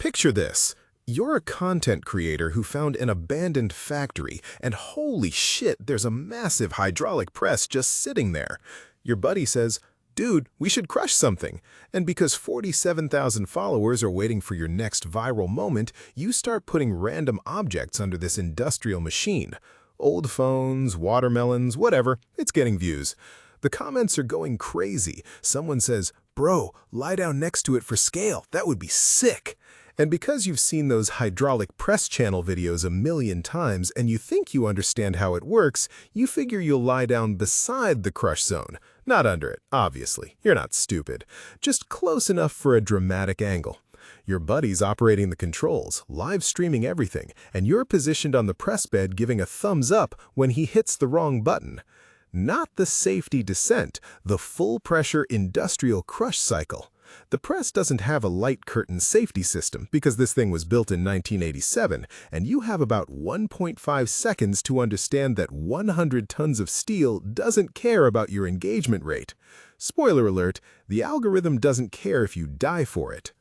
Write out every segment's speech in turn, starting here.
Picture this. You're a content creator who found an abandoned factory, and holy shit, there's a massive hydraulic press just sitting there. Your buddy says, "Dude, we should crush something." And because 47,000 followers are waiting for your next viral moment, you start putting random objects under this industrial machine. Old phones, watermelons, whatever, it's getting views. The comments are going crazy. Someone says, "Bro, lie down next to it for scale. That would be sick." And because you've seen those hydraulic press channel videos a million times and you think you understand how it works, you figure you'll lie down beside the crush zone. Not under it, obviously. You're not stupid. Just close enough for a dramatic angle. Your buddy's operating the controls, live streaming everything, and you're positioned on the press bed giving a thumbs up when he hits the wrong button. Not the safety descent, the full-pressure industrial crush cycle. The press doesn't have a light curtain safety system because this thing was built in 1987, and you have about 1.5 seconds to understand that 100 tons of steel doesn't care about your engagement rate. Spoiler alert, the algorithm doesn't care if you die for it.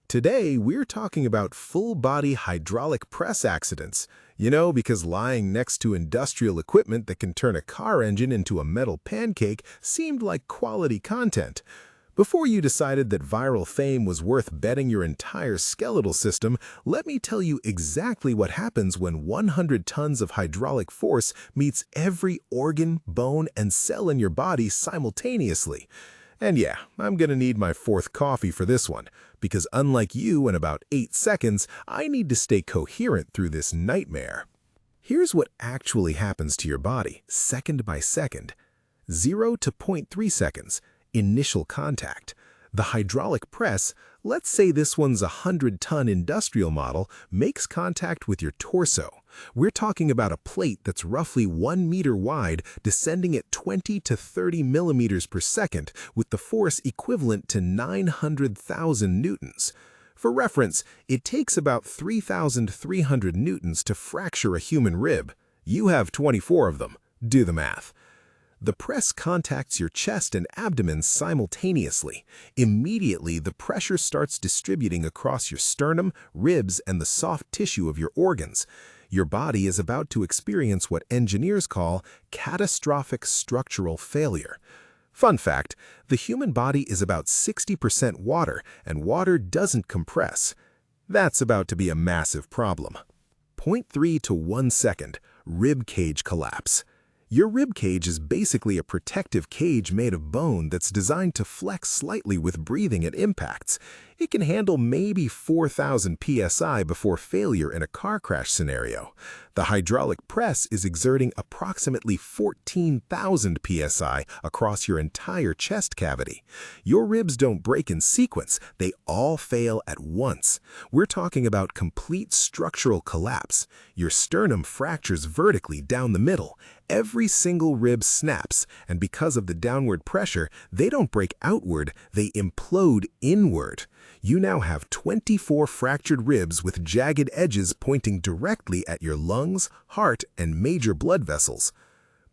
Today, we're talking about full-body hydraulic press accidents. You know, because lying next to industrial equipment that can turn a car engine into a metal pancake seemed like quality content. Before you decided that viral fame was worth betting your entire skeletal system, let me tell you exactly what happens when 100 tons of hydraulic force meets every organ, bone, and cell in your body simultaneously. And yeah, I'm gonna need my fourth coffee for this one, because unlike you in about 8 seconds, I need to stay coherent through this nightmare. Here's what actually happens to your body, second by second. 0 to 0.3 seconds. Initial contact. The hydraulic press, let's say this one's a 100-ton industrial model, makes contact with your torso. We're talking about a plate that's roughly 1 meter wide, descending at 20 to 30 millimeters per second, with the force equivalent to 900,000 newtons. For reference, it takes about 3,300 newtons to fracture a human rib. You have 24 of them. Do the math. The press contacts your chest and abdomen simultaneously. Immediately, the pressure starts distributing across your sternum, ribs, and the soft tissue of your organs. Your body is about to experience what engineers call catastrophic structural failure. Fun fact, the human body is about 60% water, and water doesn't compress. That's about to be a massive problem. 0.3 to 1 second, rib cage collapse. Your rib cage is basically a protective cage made of bone that's designed to flex slightly with breathing at impacts. It can handle maybe 4,000 psi before failure in a car crash scenario. The hydraulic press is exerting approximately 14,000 psi across your entire chest cavity. Your ribs don't break in sequence, they all fail at once. We're talking about complete structural collapse. Your sternum fractures vertically down the middle. Every single rib snaps, and because of the downward pressure, they don't break outward, they implode inward. You now have 24 fractured ribs with jagged edges pointing directly at your lungs, heart, and major blood vessels.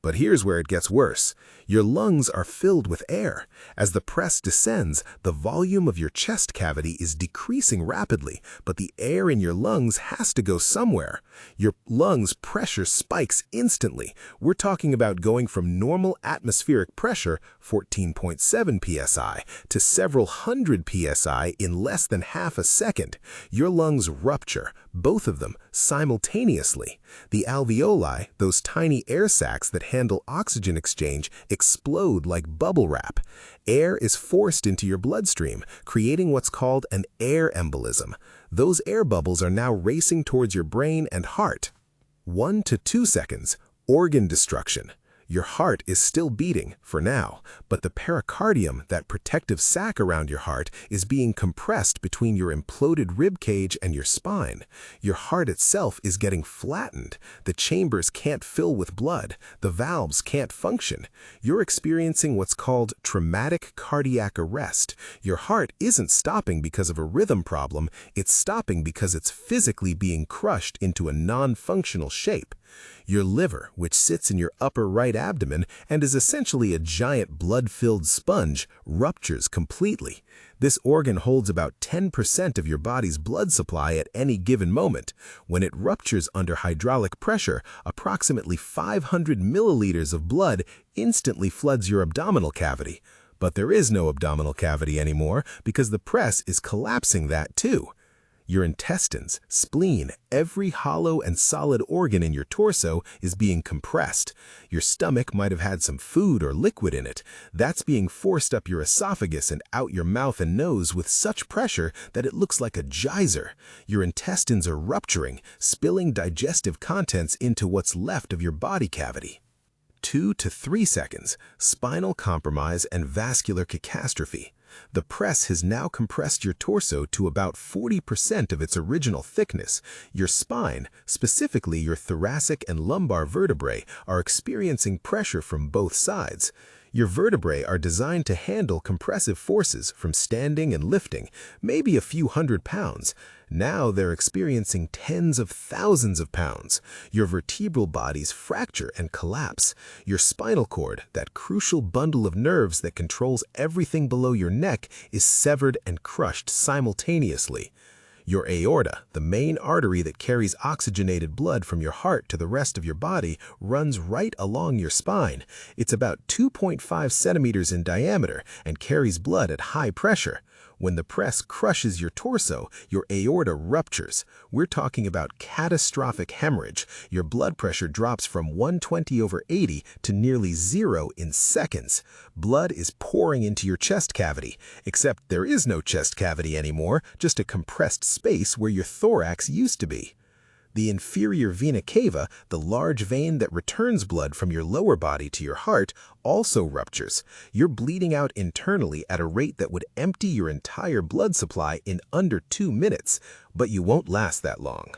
But here's where it gets worse. Your lungs are filled with air. As the press descends, the volume of your chest cavity is decreasing rapidly, but the air in your lungs has to go somewhere. Your lungs' pressure spikes instantly. We're talking about going from normal atmospheric pressure, 14.7 psi, to several hundred psi in less than half a second. Your lungs rupture, both of them, simultaneously. The alveoli, those tiny air sacs that handle oxygen exchange, explode like bubble wrap. Air is forced into your bloodstream, creating what's called an air embolism. Those air bubbles are now racing towards your brain and heart. 1 to 2 seconds, organ destruction. Your heart is still beating, for now, but the pericardium, that protective sac around your heart, is being compressed between your imploded rib cage and your spine. Your heart itself is getting flattened. The chambers can't fill with blood. The valves can't function. You're experiencing what's called traumatic cardiac arrest. Your heart isn't stopping because of a rhythm problem. It's stopping because it's physically being crushed into a non-functional shape. Your liver, which sits in your upper right abdomen and is essentially a giant blood-filled sponge, ruptures completely. This organ holds about 10% of your body's blood supply at any given moment. When it ruptures under hydraulic pressure, approximately 500 milliliters of blood instantly floods your abdominal cavity. But there is no abdominal cavity anymore because the press is collapsing that too. Your intestines, spleen, every hollow and solid organ in your torso is being compressed. Your stomach might have had some food or liquid in it. That's being forced up your esophagus and out your mouth and nose with such pressure that it looks like a geyser. Your intestines are rupturing, spilling digestive contents into what's left of your body cavity. 2 to 3 seconds, spinal compromise and vascular catastrophe. The press has now compressed your torso to about 40% of its original thickness. Your spine, specifically your thoracic and lumbar vertebrae, are experiencing pressure from both sides. Your vertebrae are designed to handle compressive forces from standing and lifting, maybe a few hundred pounds. Now they're experiencing tens of thousands of pounds. Your vertebral bodies fracture and collapse. Your spinal cord, that crucial bundle of nerves that controls everything below your neck, is severed and crushed simultaneously. Your aorta, the main artery that carries oxygenated blood from your heart to the rest of your body, runs right along your spine. It's about 2.5 centimeters in diameter and carries blood at high pressure. When the press crushes your torso, your aorta ruptures. We're talking about catastrophic hemorrhage. Your blood pressure drops from 120/80 to nearly 0 in seconds. Blood is pouring into your chest cavity, except there is no chest cavity anymore, just a compressed space where your thorax used to be. The inferior vena cava, the large vein that returns blood from your lower body to your heart, also ruptures. You're bleeding out internally at a rate that would empty your entire blood supply in under 2 minutes, but you won't last that long.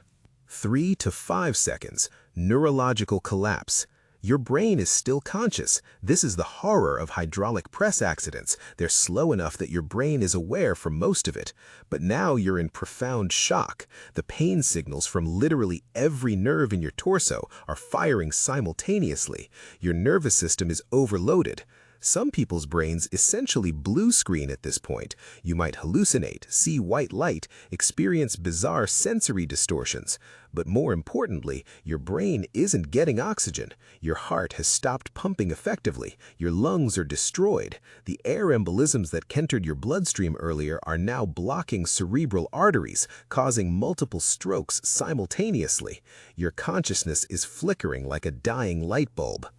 3 to 5 seconds, neurological collapse. Your brain is still conscious. This is the horror of hydraulic press accidents. They're slow enough that your brain is aware for most of it. But now you're in profound shock. The pain signals from literally every nerve in your torso are firing simultaneously. Your nervous system is overloaded. Some people's brains essentially blue screen at this point. You might hallucinate, see white light, experience bizarre sensory distortions. But more importantly, your brain isn't getting oxygen. Your heart has stopped pumping effectively. Your lungs are destroyed. The air embolisms that entered your bloodstream earlier are now blocking cerebral arteries, causing multiple strokes simultaneously. Your consciousness is flickering like a dying light bulb.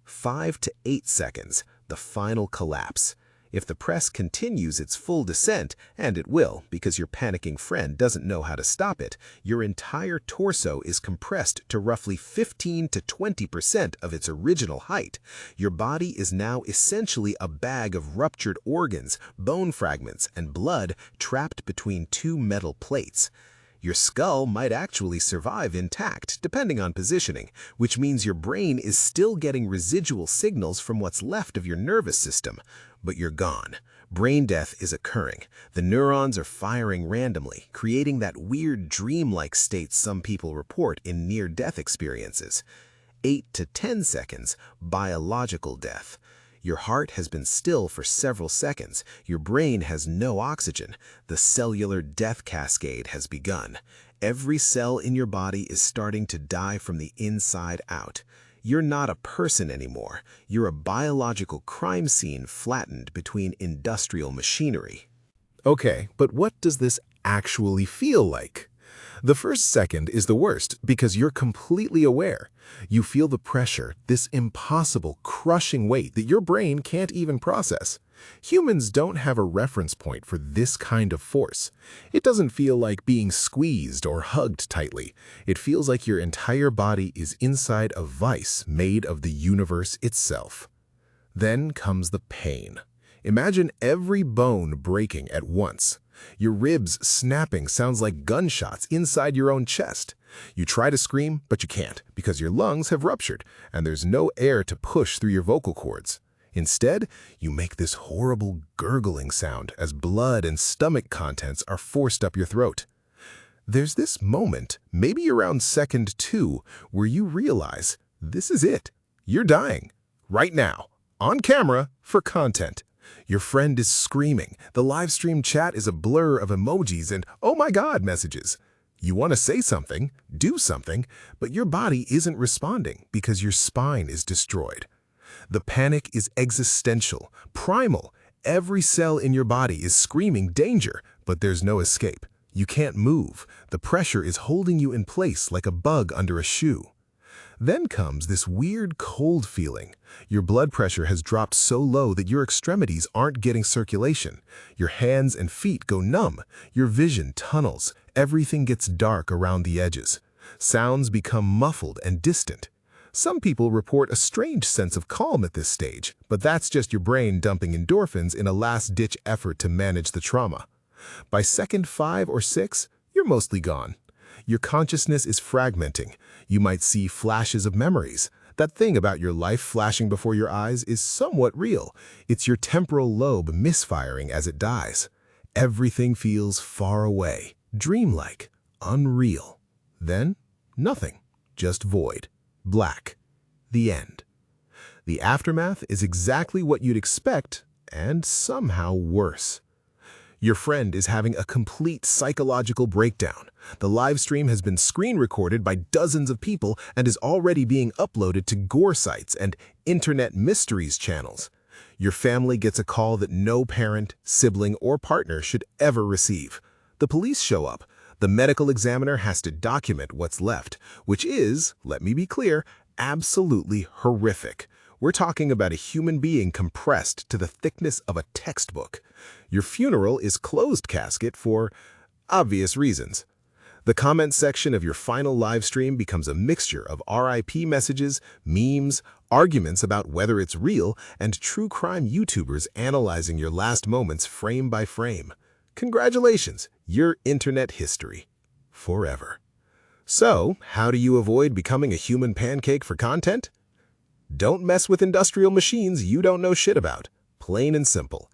5 to 8 seconds. The final collapse. If the press continues its full descent, and it will because your panicking friend doesn't know how to stop it, your entire torso is compressed to roughly 15 to 20% of its original height. Your body is now essentially a bag of ruptured organs, bone fragments, and blood trapped between two metal plates. Your skull might actually survive intact, depending on positioning, which means your brain is still getting residual signals from what's left of your nervous system. But you're gone. Brain death is occurring. The neurons are firing randomly, creating that weird dream-like state some people report in near-death experiences. 8 to 10 seconds, biological death. Your heart has been still for several seconds. Your brain has no oxygen. The cellular death cascade has begun. Every cell in your body is starting to die from the inside out. You're not a person anymore. You're a biological crime scene flattened between industrial machinery. Okay, but what does this actually feel like? The first second is the worst because you're completely aware. You feel the pressure, this impossible, crushing weight that your brain can't even process. Humans don't have a reference point for this kind of force. It doesn't feel like being squeezed or hugged tightly. It feels like your entire body is inside a vice made of the universe itself. Then comes the pain. Imagine every bone breaking at once. Your ribs snapping sounds like gunshots inside your own chest. You try to scream, but you can't because your lungs have ruptured and there's no air to push through your vocal cords. Instead, you make this horrible gurgling sound as blood and stomach contents are forced up your throat. There's this moment, maybe around second 2, where you realize this is it. You're dying. Right now. On camera for content. Your friend is screaming. The live stream chat is a blur of emojis and "oh my God" messages. You want to say something, do something, but your body isn't responding because your spine is destroyed. The panic is existential, primal. Every cell in your body is screaming danger, but there's no escape. You can't move. The pressure is holding you in place like a bug under a shoe. Then comes this weird cold feeling. Your blood pressure has dropped so low that your extremities aren't getting circulation. Your hands and feet go numb. Your vision tunnels. Everything gets dark around the edges. Sounds become muffled and distant. Some people report a strange sense of calm at this stage, but that's just your brain dumping endorphins in a last-ditch effort to manage the trauma. By second 5 or 6, you're mostly gone. Your consciousness is fragmenting. You might see flashes of memories. That thing about your life flashing before your eyes is somewhat real. It's your temporal lobe misfiring as it dies. Everything feels far away, dreamlike, unreal. Then, nothing. Just void. Black. The end. The aftermath is exactly what you'd expect, and somehow worse. Your friend is having a complete psychological breakdown. The live stream has been screen recorded by dozens of people and is already being uploaded to gore sites and internet mysteries channels. Your family gets a call that no parent, sibling, or partner should ever receive. The police show up. The medical examiner has to document what's left, which is, let me be clear, absolutely horrific. We're talking about a human being compressed to the thickness of a textbook. Your funeral is closed casket for obvious reasons. The comment section of your final live stream becomes a mixture of RIP messages, memes, arguments about whether it's real, and true crime YouTubers analyzing your last moments frame by frame. Congratulations, you're internet history. Forever. So, how do you avoid becoming a human pancake for content? Don't mess with industrial machines you don't know shit about. Plain and simple.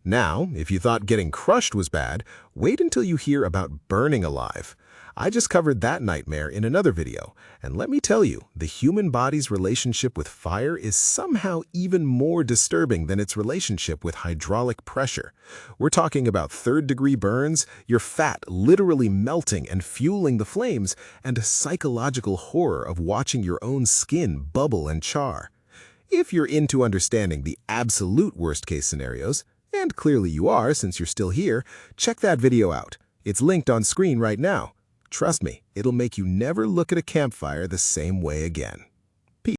Now, if you thought getting crushed was bad, wait until you hear about burning alive. I just covered that nightmare in another video, and let me tell you, the human body's relationship with fire is somehow even more disturbing than its relationship with hydraulic pressure. We're talking about third-degree burns, your fat literally melting and fueling the flames, and a psychological horror of watching your own skin bubble and char. If you're into understanding the absolute worst-case scenarios, and clearly you are since you're still here, check that video out. It's linked on screen right now. Trust me, it'll make you never look at a campfire the same way again.